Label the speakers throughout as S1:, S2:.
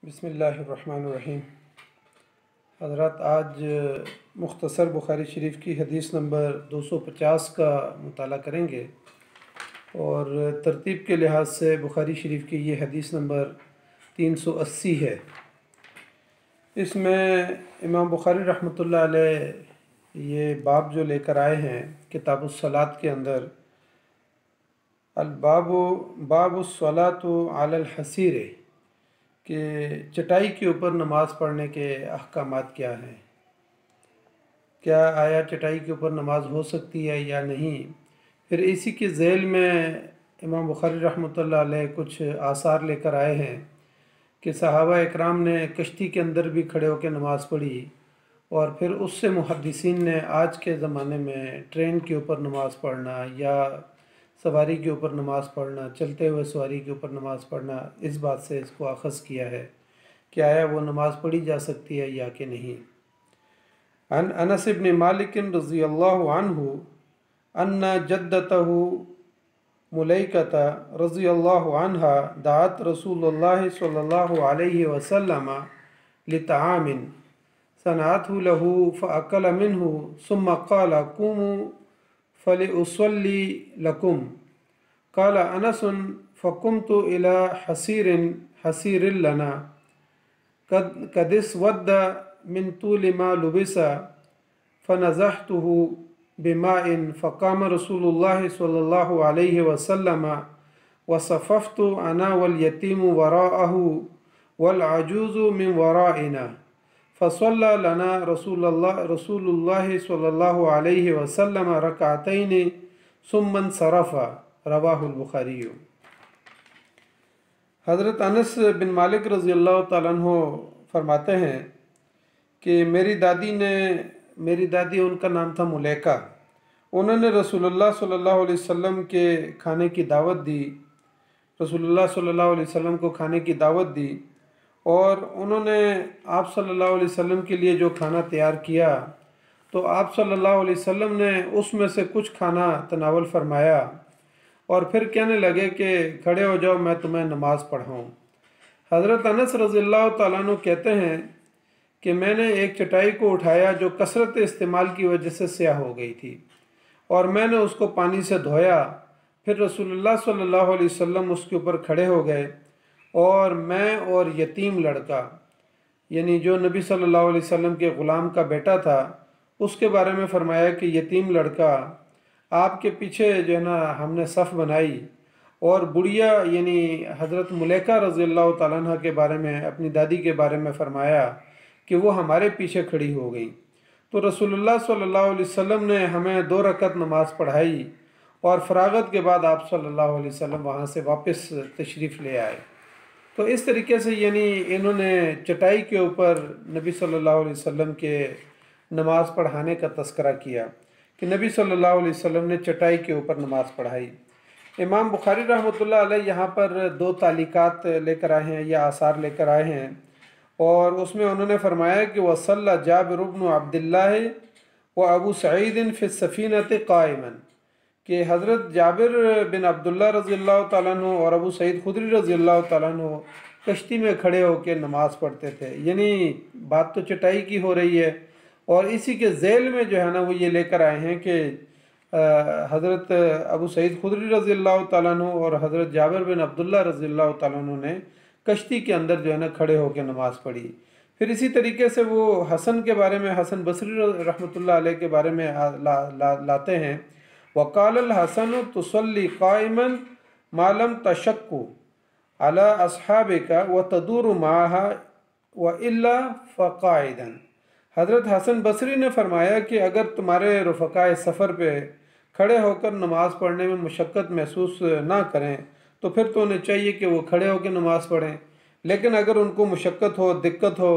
S1: بسم اللہ الرحمن الرحیم۔ حضرات، آج مختصر بخاری شریف کی حدیث نمبر 250 کا مطالعہ کریں گے، اور ترتیب کے لحاظ سے بخاری شریف کی یہ حدیث نمبر 380 ہے۔ اس میں امام بخاری رحمۃ اللہ علیہ یہ باب جو لے کر آئے ہیں کتاب الصلاۃ کے اندر، باب الصلاۃ علی الحصیر، کہ چٹائی کے اوپر نماز پڑھنے کے احکامات کیا ہیں، کیا آیا چٹائی کے اوپر نماز ہو سکتی ہے یا نہیں۔ پھر اسی کے ذیل میں امام بخاری رحمۃ اللہ علیہ کچھ آثار لے کر آئے ہیں کہ صحابہ اکرام نے کشتی کے اندر بھی کھڑے ہو کے نماز پڑھی، اور پھر اس سے محدثین نے آج کے زمانے میں ٹرین کے اوپر نماز پڑھنا یا سواری کے اوپر نماز پڑھنا، چلتے ہوئے سواری کے اوپر نماز پڑھنا، اس بات سے اس کو اخذ کیا ہے کہ آیا وہ نماز پڑھی جا سکتی ہے یا کہ نہیں۔ عن انس بن مالک رضی اللہ عنہ ان جدتہ ملیکۃ رضی اللہ عنہ دعت رسول اللہ صلی اللہ علیہ وسلم لطعام صنعته له فأكل منه ثم قال قوموا فلأصلي لكم۔ قال انس فقمت الى حصير لنا قد اسود من طول ما لبس فنزحته بماء فقام رسول الله صلى الله عليه وسلم وصففت انا واليتيم وراءه والعجوز من ورائنا فصلى لنا رسول الله صلی اللہ علیہ وسلم رکعتین ثم انصرف۔ رواہ البخاری۔ حضرت انس بن مالک رضی اللہ تعالیٰ عنہ فرماتے ہیں کہ میری دادی ان کا نام تھا ملیکہ، انہوں نے رسول اللہ صلی اللہ علیہ وسلم کے کھانے کی دعوت دی، رسول اللہ صلی اللہ علیہ وسلم کو کھانے کی دعوت دی، اور انہوں نے آپ صلی اللہ علیہ وسلم کے لیے جو کھانا تیار کیا تو آپ صلی اللہ علیہ وسلم نے اس میں سے کچھ کھانا تناول فرمایا، اور پھر کہنے لگے کہ کھڑے ہو جاؤ، میں تمہیں نماز پڑھاؤں۔ حضرت انس رضی اللہ تعالیٰ عنہ کہتے ہیں کہ میں نے ایک چٹائی کو اٹھایا جو کثرت استعمال کی وجہ سے سیاہ ہو گئی تھی، اور میں نے اس کو پانی سے دھویا، پھر رسول اللہ صلی اللہ علیہ وسلم اس کے اوپر کھڑے ہو گئے، اور میں اور یتیم لڑکا، یعنی جو نبی صلی اللہ علیہ وسلم کے غلام کا بیٹا تھا، اس کے بارے میں فرمایا کہ یتیم لڑکا آپ کے پیچھے جو ہے نا ہم نے صف بنائی، اور بڑھیا یعنی حضرت ملیکہ رضی اللہ تعالیٰ عنہ کے بارے میں، اپنی دادی کے بارے میں فرمایا کہ وہ ہمارے پیچھے کھڑی ہو گئی۔ تو رسول اللہ صلی اللہ علیہ وسلم نے ہمیں 2 رکعت نماز پڑھائی، اور فراغت کے بعد آپ صلی اللہ علیہ وسلم وہاں سے واپس تشریف لے آئے۔ تو اس طریقے سے یعنی انہوں نے چٹائی کے اوپر نبی صلی اللہ علیہ وسلم کے نماز پڑھانے کا تذکرہ کیا کہ نبی صلی اللہ علیہ وسلم نے چٹائی کے اوپر نماز پڑھائی۔ امام بخاری رحمۃ اللہ علیہ یہاں پر 2 تعلیقات لے کر آئے ہیں یا آثار لے کر آئے ہیں، اور اس میں انہوں نے فرمایا کہ وَصَلَّى جابر بن عبد اللہ و ابو سعید فی السفینۃ قائما، کہ حضرت جابر بن عبداللہ رضی اللہ تعالیٰ عنہ اور ابو سعید خدری رضی اللہ تعالیٰ عنہ کشتی میں کھڑے ہو کے نماز پڑھتے تھے۔ یعنی بات تو چٹائی کی ہو رہی ہے، اور اسی کے ذیل میں جو ہے نا وہ یہ لے کر آئے ہیں کہ حضرت ابو سعید خدری رضی اللہ تعالیٰ عنہ اور حضرت جابر بن عبداللہ رضی اللہ تعالیٰ عنہ نے کشتی کے اندر جو ہے نا کھڑے ہو کے نماز پڑھی۔ پھر اسی طریقے سے وہ حسن کے بارے میں، حسن بصری رحمۃ اللہ علیہ کے بارے میں لاتے ہیں، وقال الحسن تصلی قائما ما لم تشق على اصحابك وتدور معها والا فقاعدا۔ حضرت حسن بصری نے فرمایا کہ اگر تمہارے رفقائے سفر پہ کھڑے ہو کر نماز پڑھنے میں مشقت محسوس نہ کریں تو پھر تو انہیں چاہیے کہ وہ کھڑے ہو کے نماز پڑھیں، لیکن اگر ان کو مشقت ہو، دقت ہو،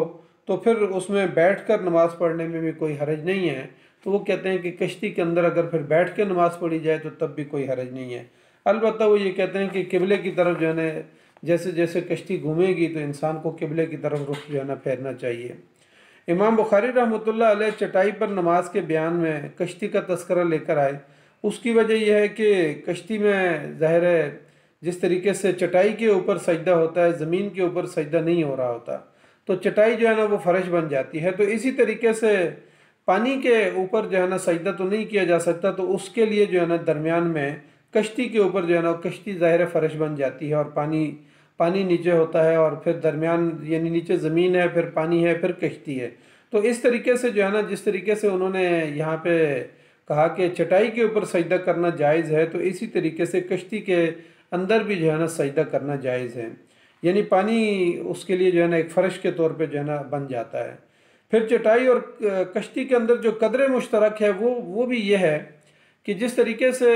S1: تو پھر اس میں بیٹھ کر نماز پڑھنے میں بھی کوئی حرج نہیں ہے۔ تو وہ کہتے ہیں کہ کشتی کے اندر اگر پھر بیٹھ کے نماز پڑھی جائے تو تب بھی کوئی حرج نہیں ہے۔ البتہ وہ یہ کہتے ہیں کہ قبلے کی طرف جو ہے نا جیسے جیسے کشتی گھومے گی تو انسان کو قبلے کی طرف رخ جو ہے نا پھیرنا چاہیے۔ امام بخاری رحمۃ اللہ علیہ چٹائی پر نماز کے بیان میں کشتی کا تذکرہ لے کر آئے، اس کی وجہ یہ ہے کہ کشتی میں ظاہر ہے جس طریقے سے چٹائی کے اوپر سجدہ ہوتا ہے، زمین کے اوپر سجدہ نہیں ہو رہا ہوتا، تو چٹائی جو ہے نا وہ فرش بن جاتی ہے۔ تو اسی طریقے سے پانی کے اوپر جو ہے نا سجدہ تو نہیں کیا جا سکتا، تو اس کے لیے جو ہے نا درمیان میں کشتی کے اوپر جو ہے نا کشتی ظاہر فرش بن جاتی ہے، اور پانی نیچے ہوتا ہے، اور پھر درمیان یعنی نیچے زمین ہے، پھر پانی ہے، پھر کشتی ہے۔ تو اس طریقے سے جو ہے نا جس طریقے سے انہوں نے یہاں پہ کہا کہ چٹائی کے اوپر سجدہ کرنا جائز ہے، تو اسی طریقے سے کشتی کے اندر بھی جو ہے نا سجدہ کرنا جائز ہے، یعنی پانی اس کے لیے جو ہے نا ایک فرش کے طور پہ جو ہے نا بن جاتا ہے۔ پھر چٹائی اور کشتی کے اندر جو قدر مشترک ہے وہ بھی یہ ہے کہ جس طریقے سے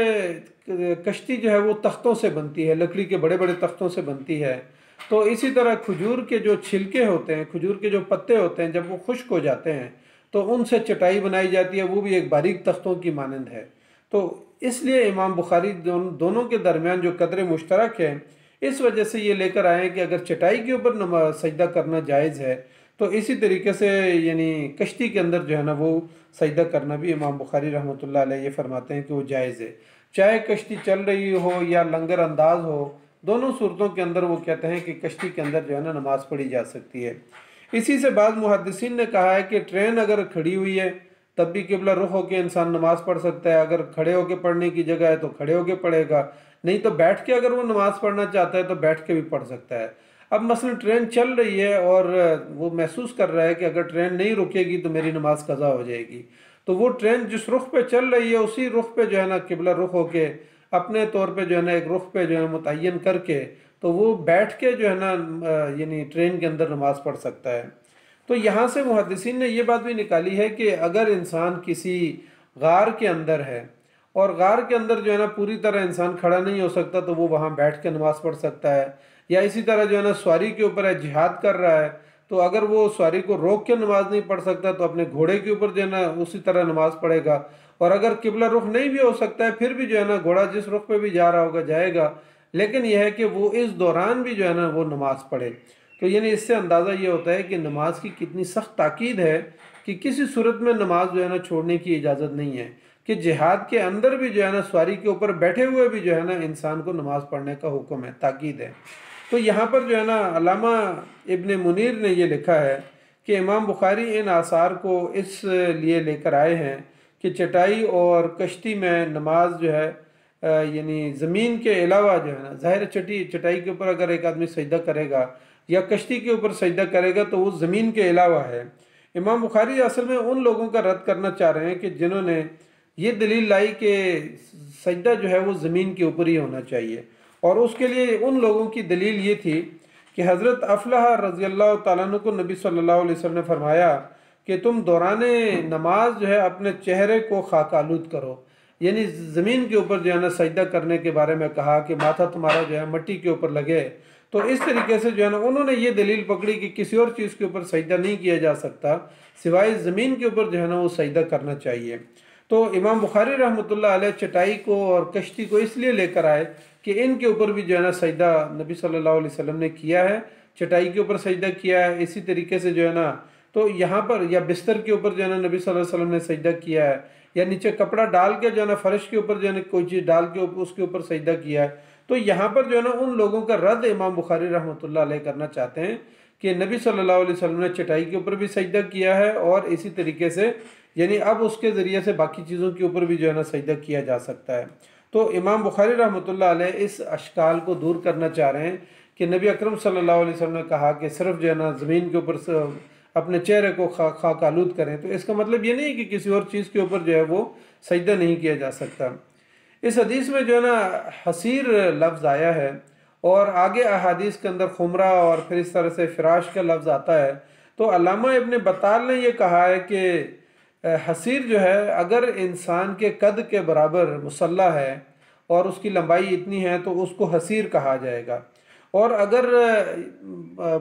S1: کشتی جو ہے وہ تختوں سے بنتی ہے، لکڑی کے بڑے بڑے تختوں سے بنتی ہے، تو اسی طرح کھجور کے جو چھلکے ہوتے ہیں، کھجور کے جو پتے ہوتے ہیں، جب وہ خشک ہو جاتے ہیں تو ان سے چٹائی بنائی جاتی ہے، وہ بھی ایک باریک تختوں کی مانند ہے۔ تو اس لیے امام بخاری دونوں کے درمیان جو قدر مشترک ہے، اس وجہ سے یہ لے کر آئے کہ اگر چٹائی کے اوپر سجدہ کرنا جائز ہے، تو اسی طریقے سے یعنی کشتی کے اندر جو ہے نا وہ سجدہ کرنا بھی امام بخاری رحمۃ اللہ علیہ یہ فرماتے ہیں کہ وہ جائز ہے، چاہے کشتی چل رہی ہو یا لنگر انداز ہو، دونوں صورتوں کے اندر وہ کہتے ہیں کہ کشتی کے اندر جو ہے نا نماز پڑھی جا سکتی ہے۔ اسی سے بعض محدثین نے کہا ہے کہ ٹرین اگر کھڑی ہوئی ہے تب بھی قبلہ رخ ہو کے انسان نماز پڑھ سکتا ہے، اگر کھڑے ہو کے پڑھنے کی جگہ ہے تو کھڑے ہو کے پڑھے گا، نہیں تو بیٹھ کے اگر وہ نماز پڑھنا چاہتا ہے تو بیٹھ کے بھی پڑھ سکتا ہے۔ اب مثلا ٹرین چل رہی ہے اور وہ محسوس کر رہا ہے کہ اگر ٹرین نہیں رکے گی تو میری نماز قضا ہو جائے گی، تو وہ ٹرین جس رخ پہ چل رہی ہے اسی رخ پہ جو ہے نا قبلہ رخ ہو کے اپنے طور پہ جو ہے نا ایک رخ پہ جو ہے متعین کر کے تو وہ بیٹھ کے جو ہے نا یعنی ٹرین کے اندر نماز پڑھ سکتا ہے۔ تو یہاں سے محدثین نے یہ بات بھی نکالی ہے کہ اگر انسان کسی غار کے اندر ہے اور غار کے اندر جو ہے نا پوری طرح انسان کھڑا نہیں ہو سکتا تو وہ وہاں بیٹھ کے نماز پڑھ سکتا ہے، یا اسی طرح جو ہے نا سواری کے اوپر ہے، جہاد کر رہا ہے، تو اگر وہ سواری کو روک کے نماز نہیں پڑھ سکتا تو اپنے گھوڑے کے اوپر جو ہے نا اسی طرح نماز پڑھے گا، اور اگر قبلہ رخ نہیں بھی ہو سکتا ہے پھر بھی جو ہے نا گھوڑا جس رخ پہ بھی جا رہا ہوگا جائے گا، لیکن یہ ہے کہ وہ اس دوران بھی جو ہے نا وہ نماز پڑھے۔ تو یعنی اس سے اندازہ یہ ہوتا ہے کہ نماز کی کتنی سخت تاکید ہے کہ کسی صورت میں نماز جو ہے نا چھوڑنے کی اجازت نہیں ہے، کہ جہاد کے اندر بھی جو ہے نا سواری کے اوپر بیٹھے ہوئے بھی جو ہے نا انسان کو نماز پڑھنے کا حکم ہے، تاکید ہے۔ تو یہاں پر جو ہے نا علامہ ابن منیر نے یہ لکھا ہے کہ امام بخاری ان آثار کو اس لیے لے کر آئے ہیں کہ چٹائی اور کشتی میں نماز جو ہے یعنی زمین کے علاوہ جو ہے نا ظاہر چٹائی کے اوپر اگر ایک آدمی سجدہ کرے گا یا کشتی کے اوپر سجدہ کرے گا تو وہ زمین کے علاوہ ہے۔ امام بخاری اصل میں ان لوگوں کا رد کرنا چاہ رہے ہیں کہ جنہوں نے یہ دلیل لائی کہ سجدہ جو ہے وہ زمین کے اوپر ہی ہونا چاہیے، اور اس کے لیے ان لوگوں کی دلیل یہ تھی کہ حضرت افلح رضی اللہ تعالیٰ عنہ کو نبی صلی اللہ علیہ وسلم نے فرمایا کہ تم دوران نماز جو ہے اپنے چہرے کو خاک آلود کرو، یعنی زمین کے اوپر جو ہے نا سجدہ کرنے کے بارے میں کہا کہ ماتھا تمہارا جو ہے مٹی کے اوپر لگے، تو اس طریقے سے جو ہے نا انہوں نے یہ دلیل پکڑی کہ کسی اور چیز کے اوپر سجدہ نہیں کیا جا سکتا سوائے زمین کے اوپر جو ہے نا وہ سجدہ کرنا چاہیے۔ تو امام بخاری رحمۃ اللہ علیہ چٹائی کو اور کشتی کو اس لیے لے کر آئے کہ ان کے اوپر بھی جو ہے نا سجدہ نبی صلی اللہ علیہ وسلم نے کیا ہے، چٹائی کے اوپر سجدہ کیا ہے، اسی طریقے سے جو ہے نا تو یہاں پر یا بستر کے اوپر جو ہے نا نبی صلی اللہ علیہ وسلم نے سجدہ کیا ہے، یا نیچے کپڑا ڈال کے جو ہے نا فرش کے اوپر جو ہے نا کوئی چیز ڈال کے اس کے اوپر سجدہ کیا ہے۔ تو یہاں پر جو ہے نا ان لوگوں کا رد امام بخاری رحمۃ اللہ علیہ کرنا چاہتے ہیں کہ نبی صلی اللہ علیہ وسلم نے چٹائی کے اوپر بھی سجدہ کیا ہے، اور اسی طریقے سے یعنی اب اس کے ذریعے سے باقی چیزوں کے اوپر بھی جو ہے نا سجدہ کیا جا سکتا ہے۔ تو امام بخاری رحمۃ اللہ علیہ اس اشکال کو دور کرنا چاہ رہے ہیں کہ نبی اکرم صلی اللہ علیہ وسلم نے کہا کہ صرف جو ہے نا زمین کے اوپر اپنے چہرے کو خاک آلود کریں، تو اس کا مطلب یہ نہیں کہ کسی اور چیز کے اوپر جو ہے وہ سجدہ نہیں کیا جا سکتا۔ اس حدیث میں جو ہے نا حسیر لفظ آیا ہے، اور آگے احادیث کے اندر خمرہ اور پھر اس طرح سے فراش کا لفظ آتا ہے، تو علامہ ابن بطال نے یہ کہا ہے کہ حسیر جو ہے اگر انسان کے قد کے برابر مسلح ہے اور اس کی لمبائی اتنی ہے تو اس کو حسیر کہا جائے گا، اور اگر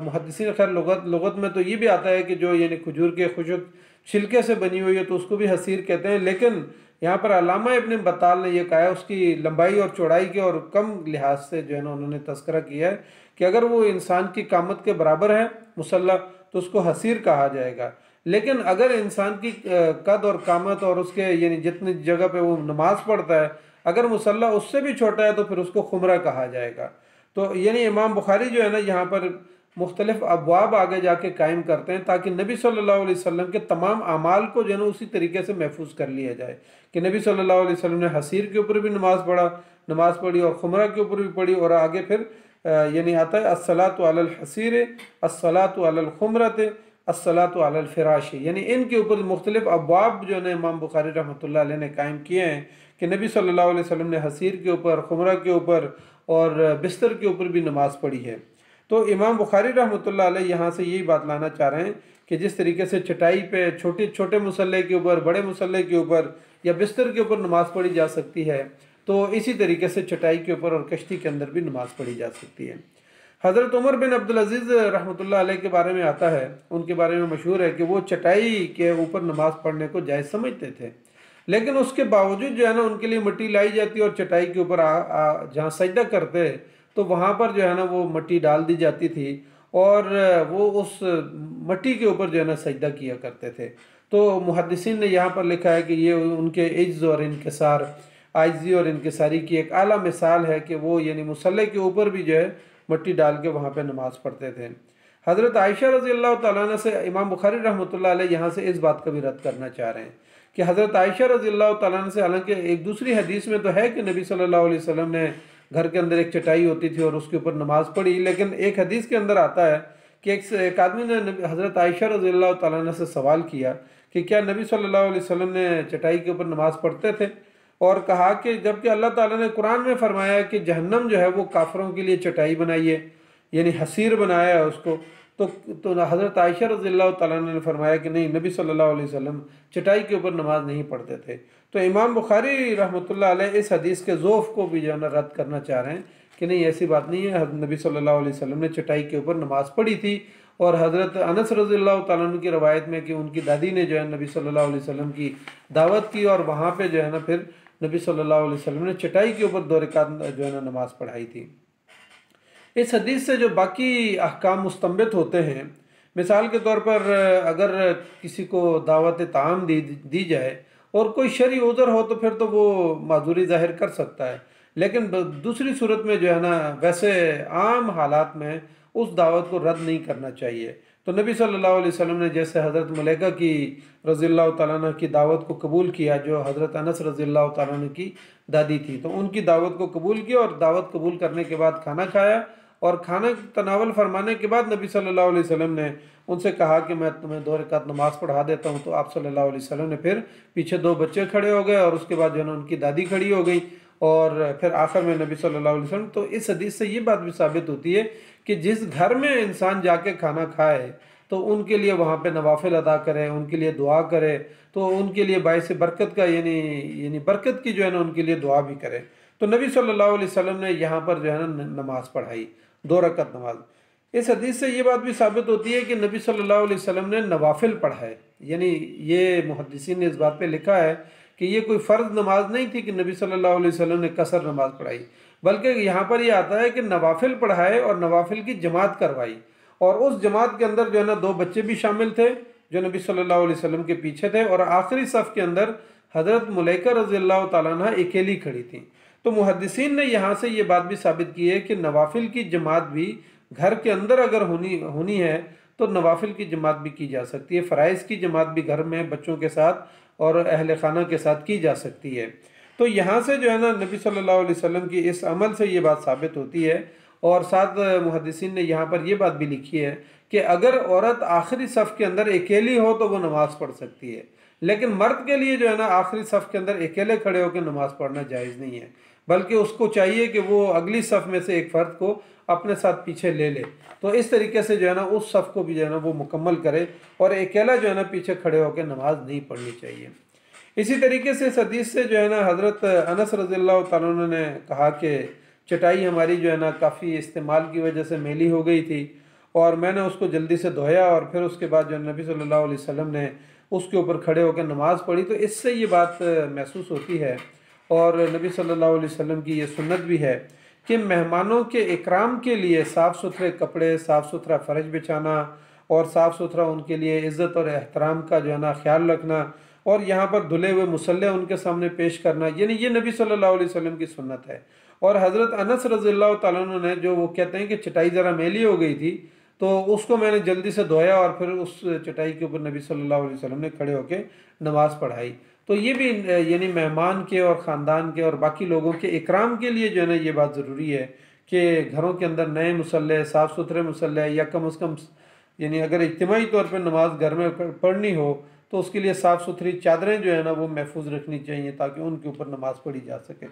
S1: محدثین خیر لغت میں تو یہ بھی آتا ہے کہ جو یعنی کھجور کے خشک چھلکے سے بنی ہوئی ہے تو اس کو بھی حسیر کہتے ہیں، لیکن یہاں پر علامہ ابن بطال نے یہ کہا ہے اس کی لمبائی اور چوڑائی کے اور کم لحاظ سے جو ہے نا انہوں نے تذکرہ کیا ہے کہ اگر وہ انسان کی قامت کے برابر ہے مسلح تو اس کو حسیر کہا جائے گا، لیکن اگر انسان کی قد اور قامت اور اس کے یعنی جتنی جگہ پہ وہ نماز پڑھتا ہے اگر مصلی اس سے بھی چھوٹا ہے تو پھر اس کو خمرہ کہا جائے گا۔ تو یعنی امام بخاری جو ہے نا یہاں پر مختلف ابواب آگے جا کے قائم کرتے ہیں تاکہ نبی صلی اللہ علیہ وسلم کے تمام اعمال کو جو ہے نا اسی طریقے سے محفوظ کر لیا جائے کہ نبی صلی اللہ علیہ وسلم نے حصیر کے اوپر بھی نماز پڑھی اور خمرہ کے اوپر بھی پڑھی، اور آگے پھر یعنی آتا ہے الصلاۃ علی الحصیر، الصلاۃ علی الخمرۃ، الصلاۃ علی الفراش، یعنی ان کے اوپر مختلف ابواب جو ہے نا امام بخاری رحمۃ اللہ علیہ نے قائم کیے ہیں کہ نبی صلی اللہ علیہ وسلم نے حصیر کے اوپر، خمرہ کے اوپر اور بستر کے اوپر بھی نماز پڑھی ہے۔ تو امام بخاری رحمۃ اللہ علیہ یہاں سے یہی بات لانا چاہ رہے ہیں کہ جس طریقے سے چٹائی پہ چھوٹے مصلی کے اوپر، بڑے مصلی کے اوپر یا بستر کے اوپر نماز پڑھی جا سکتی ہے، تو اسی طریقے سے چٹائی کے اوپر اور کشتی کے اندر بھی نماز پڑھی جا سکتی ہے۔ حضرت عمر بن عبدالعزیز رحمۃ اللہ علیہ کے بارے میں آتا ہے، ان کے بارے میں مشہور ہے کہ وہ چٹائی کے اوپر نماز پڑھنے کو جائز سمجھتے تھے، لیکن اس کے باوجود جو ہے نا ان کے لیے مٹی لائی جاتی اور چٹائی کے اوپر جہاں سجدہ کرتے تو وہاں پر جو ہے نا وہ مٹی ڈال دی جاتی تھی اور وہ اس مٹی کے اوپر جو ہے نا سجدہ کیا کرتے تھے۔ تو محدثین نے یہاں پر لکھا ہے کہ یہ ان کے عجز اور انکسار، عاجزی اور انکساری کی ایک اعلیٰ مثال ہے کہ وہ یعنی مصلی کے اوپر بھی جو ہے مٹی ڈال کے وہاں پہ نماز پڑھتے تھے۔ حضرت عائشہ رضی اللہ تعالیٰ عنہ سے امام بخاری رحمۃ اللہ علیہ یہاں سے اس بات کا بھی رد کرنا چاہ رہے ہیں کہ حضرت عائشہ رضی اللہ تعالیٰ عنہ سے، حالانکہ ایک دوسری حدیث میں تو ہے کہ نبی صلی اللہ علیہ وسلم نے گھر کے اندر ایک چٹائی ہوتی تھی اور اس کے اوپر نماز پڑھی، لیکن ایک حدیث کے اندر آتا ہے کہ ایک آدمی نے حضرت عائشہ رضی اللہ تعالیٰ عنہ سے سوال کیا کہ کیا نبی صلی اللہ علیہ وسلم نے چٹائی کے اوپر نماز پڑھتے تھے، اور کہا کہ جبکہ اللہ تعالیٰ نے قرآن میں فرمایا کہ جہنم جو ہے وہ کافروں کے لیے چٹائی بنائی ہے، یعنی حصیر بنایا ہے اس کو، تو حضرت عائشہ رضی اللہ تعالیٰ عنہ نے فرمایا کہ نہیں، نبی صلی اللہ علیہ وسلم چٹائی کے اوپر نماز نہیں پڑھتے تھے۔ تو امام بخاری رحمۃ اللہ علیہ اس حدیث کے ذوف کو بھی جو ہے نا رد کرنا چاہ رہے ہیں کہ نہیں، ایسی بات نہیں ہے، حضرت نبی صلی اللہ علیہ وسلم نے چٹائی کے اوپر نماز پڑھی تھی۔ اور حضرت انس رضی اللہ تعالیٰ عنہ کی روایت میں کہ ان کی دادی نے جو ہے نبی صلی اللہ علیہ وسلم کی دعوت کی اور وہاں پہ جو ہے نا پھر نبی صلی اللہ علیہ وسلم نے چٹائی کے اوپر 2 رکعت جو ہے نا نماز پڑھائی تھی۔ اس حدیث سے جو باقی احکام مستنبط ہوتے ہیں، مثال کے طور پر اگر کسی کو دعوت طعام دی جائے اور کوئی شرعی عذر ہو تو پھر تو وہ معذوری ظاہر کر سکتا ہے، لیکن دوسری صورت میں جو ہے نا ویسے عام حالات میں اس دعوت کو رد نہیں کرنا چاہیے۔ تو نبی صلی اللہ علیہ وسلم نے جیسے حضرت ملیکہ کی رضی اللہ تعالیٰ عنہ کی دعوت کو قبول کیا، جو حضرت انس رضی اللہ تعالیٰ عنہ کی دادی تھی، تو ان کی دعوت کو قبول کیا اور دعوت قبول کرنے کے بعد کھانا کھایا، اور کھانا تناول فرمانے کے بعد نبی صلی اللہ علیہ وسلم نے ان سے کہا کہ میں تمہیں 2 رکعت نماز پڑھا دیتا ہوں۔ تو آپ صلی اللہ علیہ وسلم نے پھر پیچھے 2 بچے کھڑے ہو گئے اور اس کے بعد جو ہے نا ان کی دادی کھڑی ہو گئی، اور پھر آخر میں نبی صلی اللہ علیہ وسلم۔ تو اس حدیث سے یہ بات بھی ثابت ہوتی ہے کہ جس گھر میں انسان جا کے کھانا کھائے تو ان کے لیے وہاں پہ نوافل ادا کرے، ان کے لیے دعا کرے، تو ان کے لیے باعث برکت کا یعنی برکت کی جو ہے نا ان کے لیے دعا بھی کرے۔ تو نبی صلی اللہ علیہ وسلم نے یہاں پر جو ہے نا نماز پڑھائی، 2 رکعت نماز۔ اس حدیث سے یہ بات بھی ثابت ہوتی ہے کہ نبی صلی اللہ علیہ وسلم نے نوافل پڑھائے، یعنی یہ محدثین نے اس بات پہ لکھا ہے کہ یہ کوئی فرض نماز نہیں تھی کہ نبی صلی اللہ علیہ وسلم نے قصر نماز پڑھائی، بلکہ یہاں پر یہ آتا ہے کہ نوافل پڑھائے اور نوافل کی جماعت کروائی، اور اس جماعت کے اندر جو ہے نا 2 بچے بھی شامل تھے جو نبی صلی اللہ علیہ وسلم کے پیچھے تھے، اور آخری صف کے اندر حضرت ملیکہ رضی اللہ تعالیٰ عنہ اکیلی کھڑی تھیں۔ تو محدثین نے یہاں سے یہ بات بھی ثابت کی ہے کہ نوافل کی جماعت بھی گھر کے اندر اگر ہونی ہے تو نوافل کی جماعت بھی کی جا سکتی ہے، فرائض کی جماعت بھی گھر میں بچوں کے ساتھ اور اہل خانہ کے ساتھ کی جا سکتی ہے۔ تو یہاں سے جو ہے نا نبی صلی اللہ علیہ وسلم کی اس عمل سے یہ بات ثابت ہوتی ہے، اور ساتھ محدثین نے یہاں پر یہ بات بھی لکھی ہے کہ اگر عورت آخری صف کے اندر اکیلی ہو تو وہ نماز پڑھ سکتی ہے، لیکن مرد کے لیے جو ہے نا آخری صف کے اندر اکیلے کھڑے ہو کے نماز پڑھنا جائز نہیں ہے، بلکہ اس کو چاہیے کہ وہ اگلی صف میں سے ایک فرد کو اپنے ساتھ پیچھے لے لے، تو اس طریقے سے جو ہے نا اس صف کو بھی جو ہے نا وہ مکمل کرے، اور اکیلا جو ہے نا پیچھے کھڑے ہو کے نماز نہیں پڑھنی چاہیے۔ اسی طریقے سے اس حدیث سے جو ہے نا حضرت انس رضی اللہ تعالیٰ عنہ نے کہا کہ چٹائی ہماری جو ہے نا کافی استعمال کی وجہ سے میلی ہو گئی تھی، اور میں نے اس کو جلدی سے دھویا، اور پھر اس کے بعد جو نبی صلی اللہ علیہ وسلم نے اس کے اوپر کھڑے ہو کے نماز پڑھی۔ تو اس سے یہ بات محسوس ہوتی ہے، اور نبی صلی اللہ علیہ وسلم کی یہ سنت بھی ہے کہ مہمانوں کے اکرام کے لیے صاف ستھرے کپڑے، صاف ستھرا فرش بچھانا، اور صاف ستھرا ان کے لیے عزت اور احترام کا جو ہے نا خیال رکھنا، اور یہاں پر دھلے ہوئے مصلے ان کے سامنے پیش کرنا، یعنی یہ نبی صلی اللہ علیہ وسلم کی سنت ہے۔ اور حضرت انس رضی اللہ تعالیٰ عنہ نے جو وہ کہتے ہیں کہ چٹائی ذرا میلی ہو گئی تھی تو اس کو میں نے جلدی سے دھویا اور پھر اس چٹائی کے اوپر نبی صلی اللہ علیہ وسلم نے کھڑے ہو کے نماز پڑھائی۔ تو یہ بھی یعنی مہمان کے اور خاندان کے اور باقی لوگوں کے اکرام کے لیے جو ہے نا یہ بات ضروری ہے کہ گھروں کے اندر نئے مصلے، صاف ستھرے مصلے، یا کم از کم یعنی اگر اجتماعی طور پہ نماز گھر میں پڑھنی ہو تو اس کے لیے صاف ستھری چادریں جو ہے نا وہ محفوظ رکھنی چاہیے تاکہ ان کے اوپر نماز پڑھی جا سکے۔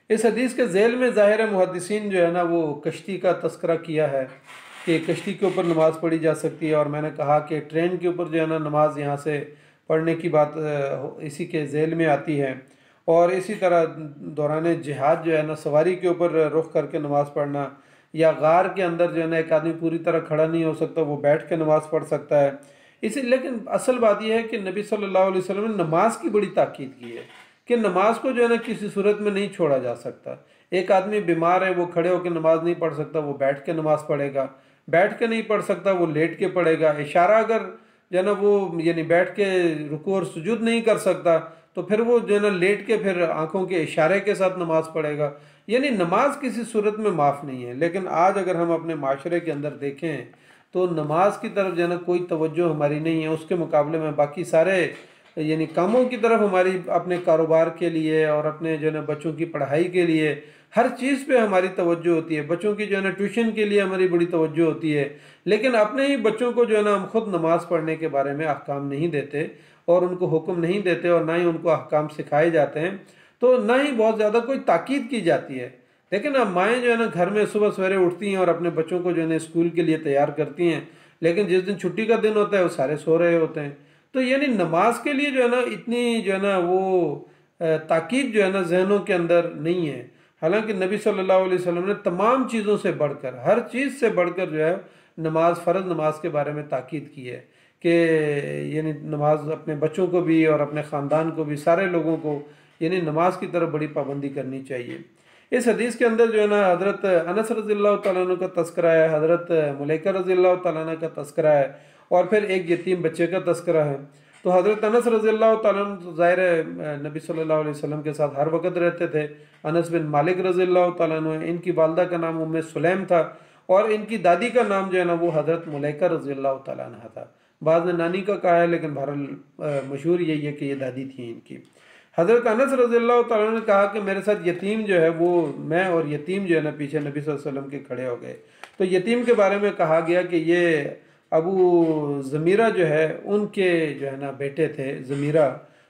S1: اس حدیث کے ذیل میں ظاہر محدثین جو ہے نا وہ کشتی کا تذکرہ کیا ہے کہ کشتی کے اوپر نماز پڑھی جا سکتی ہے، اور میں نے کہا کہ ٹرین کے اوپر جو ہے نا نماز یہاں سے پڑھنے کی بات اسی کے ذیل میں آتی ہے، اور اسی طرح دوران جہاد جو ہے نا سواری کے اوپر رخ کر کے نماز پڑھنا، یا غار کے اندر جو ہے نا ایک آدمی پوری طرح کھڑا نہیں ہو سکتا، وہ بیٹھ کے نماز پڑھ سکتا ہے۔ لیکن اصل بات یہ ہے کہ نبی صلی اللہ علیہ وسلم نے نماز کی بڑی تاکید کی ہے کہ نماز کو جو ہے نا کسی صورت میں نہیں چھوڑا جا سکتا۔ ایک آدمی بیمار ہے، وہ کھڑے ہو کے نماز نہیں پڑھ سکتا، وہ بیٹھ کے نماز پڑھے گا، بیٹھ کے نہیں پڑھ سکتا وہ لیٹ کے پڑھے گا، اشارہ اگر جو ہے نا وہ یعنی بیٹھ کے رکوع اور سجود نہیں کر سکتا تو پھر وہ جو ہے نا لیٹ کے پھر آنکھوں کے اشارے کے ساتھ نماز پڑھے گا، یعنی نماز کسی صورت میں معاف نہیں ہے۔ لیکن آج اگر ہم اپنے معاشرے کے اندر دیکھیں تو نماز کی طرف جو ہے نا کوئی توجہ ہماری نہیں ہے، اس کے مقابلے میں باقی سارے یعنی کاموں کی طرف ہماری اپنے کاروبار کے لیے اور اپنے جو ہے نا بچوں کی پڑھائی کے لیے ہر چیز پہ ہماری توجہ ہوتی ہے، بچوں کی جو ہے نا ٹیوشن کے لیے ہماری بڑی توجہ ہوتی ہے، لیکن اپنے ہی بچوں کو جو ہے نا ہم خود نماز پڑھنے کے بارے میں احکام نہیں دیتے اور ان کو حکم نہیں دیتے اور نہ ہی ان کو احکام سکھائے جاتے ہیں، تو نہ ہی بہت زیادہ کوئی تاکید کی جاتی ہے۔ لیکن اب مائیں جو ہے نا گھر میں صبح سویرے اٹھتی ہیں اور اپنے بچوں کو جو ہے نا اسکول کے لیے تیار کرتی ہیں، لیکن جس دن چھٹی کا دن ہوتا ہے وہ سارے سو رہے ہوتے ہیں۔ تو یعنی نماز کے لیے جو ہے نا اتنی جو ہے نا وہ تاکید جو ہے نا ذہنوں کے اندر نہیں ہے، حالانکہ نبی صلی اللہ علیہ وسلم نے تمام چیزوں سے بڑھ کر، ہر چیز سے بڑھ کر جو ہے نماز، فرض نماز کے بارے میں تاکید کی ہے کہ یعنی نماز اپنے بچوں کو بھی اور اپنے خاندان کو بھی، سارے لوگوں کو یعنی نماز کی طرف بڑی پابندی کرنی چاہیے۔ اس حدیث کے اندر جو ہے نا حضرت انس رضی اللہ تعالیٰ عنہ کا تذکرہ ہے، حضرت ملیکہ رضی اللہ تعالیٰ عنہ کا تذکرہ ہے، اور پھر ایک یتیم بچے کا تذکرہ ہے۔ تو حضرت انس رضی اللہ تعالیٰ عنہ ظاہر نبی صلی اللہ علیہ وسلم کے ساتھ ہر وقت رہتے تھے۔ انس بن مالک رضی اللہ تعالیٰ عنہ، ان کی والدہ کا نام ام سلیم تھا اور ان کی دادی کا نام جو ہے نا وہ حضرت ملیکہ رضی اللہ تعالیٰ عنہ تھا۔ بعض نے نانی کا کہا ہے لیکن بہرحال مشہور یہی ہے کہ یہ دادی تھی ان کی۔ حضرت انس رضی اللہ تعالیٰ عنہ نے کہا کہ میرے ساتھ یتیم جو ہے وہ میں اور یتیم جو ہے نا پیچھے نبی صلی اللہ علیہ وسلم کے کھڑے ہو گئے، تو یتیم کے بارے میں کہا گیا کہ یہ ابو ضمیرہ جو ہے ان کے جو ہے نا بیٹے تھے، ضمیرہ،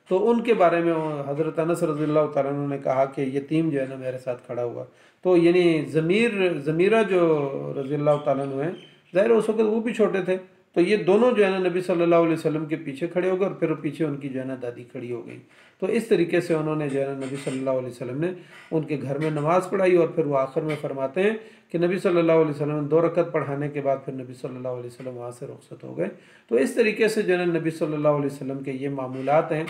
S1: تو ان کے بارے میں حضرت انس رضی اللہ تعالیٰ عنہ نے کہا کہ یتیم جو ہے نا میرے ساتھ کھڑا ہوا۔ تو یعنی ضمیرہ جو رضی اللہ تعالیٰ عنہ ہیں، ظاہر اس وقت وہ بھی چھوٹے تھے، تو یہ دونوں جو ہے نا نبی صلی اللہ علیہ وسلم کے پیچھے کھڑے ہو گئے اور پھر پیچھے ان کی جو ہے نا دادی کھڑی ہو گئی۔ تو اس طریقے سے انہوں نے جو ہے نا نبی صلی اللہ علیہ وسلم نے ان کے گھر میں نماز پڑھائی، اور پھر وہ آخر میں فرماتے ہیں کہ نبی صلی اللہ علیہ وسلم نے 2 رکعت پڑھانے کے بعد پھر نبی صلی اللہ علیہ وسلم وہاں سے رخصت ہو گئے۔ تو اس طریقے سے جو ہے نا نبی صلی اللہ علیہ وسلم کے یہ معمولات ہیں،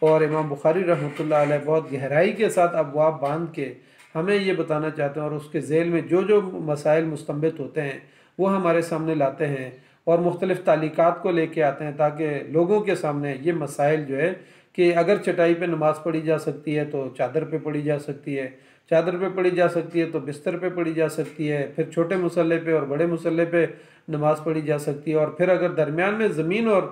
S1: اور امام بخاری رحمۃ اللہ علیہ بہت گہرائی کے ساتھ ابواب باندھ کے ہمیں یہ بتانا چاہتے ہیں، اور اس کے ذیل میں جو مسائل مستنبط ہوتے ہیں وہ ہمارے سامنے لاتے ہیں اور مختلف تعلیقات کو لے کے آتے ہیں تاکہ لوگوں کے سامنے یہ مسائل جو ہے کہ اگر چٹائی پہ نماز پڑھی جا سکتی ہے تو چادر پہ پڑھی جا سکتی ہے، چادر پہ پڑھی جا سکتی ہے تو بستر پہ پڑھی جا سکتی ہے، پھر چھوٹے مصلے پہ اور بڑے مصلے پہ نماز پڑھی جا سکتی ہے، اور پھر اگر درمیان میں زمین اور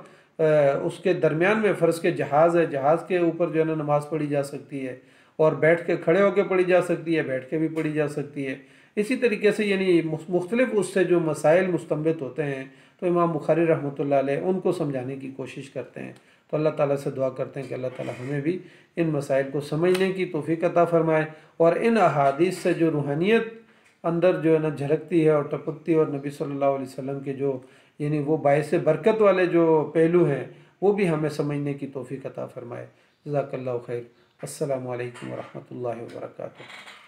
S1: اس کے درمیان میں فرض کے جہاز ہے، جہاز کے اوپر جو ہے نا نماز پڑھی جا سکتی ہے، اور بیٹھ کے کھڑے ہو کے پڑھی جا سکتی ہے، بیٹھ کے بھی پڑھی جا سکتی ہے۔ اسی طریقے سے یعنی مختلف اس سے جو مسائل مستنبط ہوتے ہیں تو امام بخاری رحمۃ اللہ علیہ ان کو سمجھانے کی کوشش کرتے ہیں۔ تو اللہ تعالیٰ سے دعا کرتے ہیں کہ اللہ تعالیٰ ہمیں بھی ان مسائل کو سمجھنے کی توفیق عطا فرمائے، اور ان احادیث سے جو روحانیت اندر جو ہے نا جھلکتی ہے اور ٹپکتی ہے، اور نبی صلی اللہ علیہ وسلم کے جو یعنی وہ باعث برکت والے جو پہلو ہیں وہ بھی ہمیں سمجھنے کی توفیق عطا فرمائے۔ جزاک اللہ خیر۔ السلام علیکم ورحمۃ اللہ وبرکاتہ۔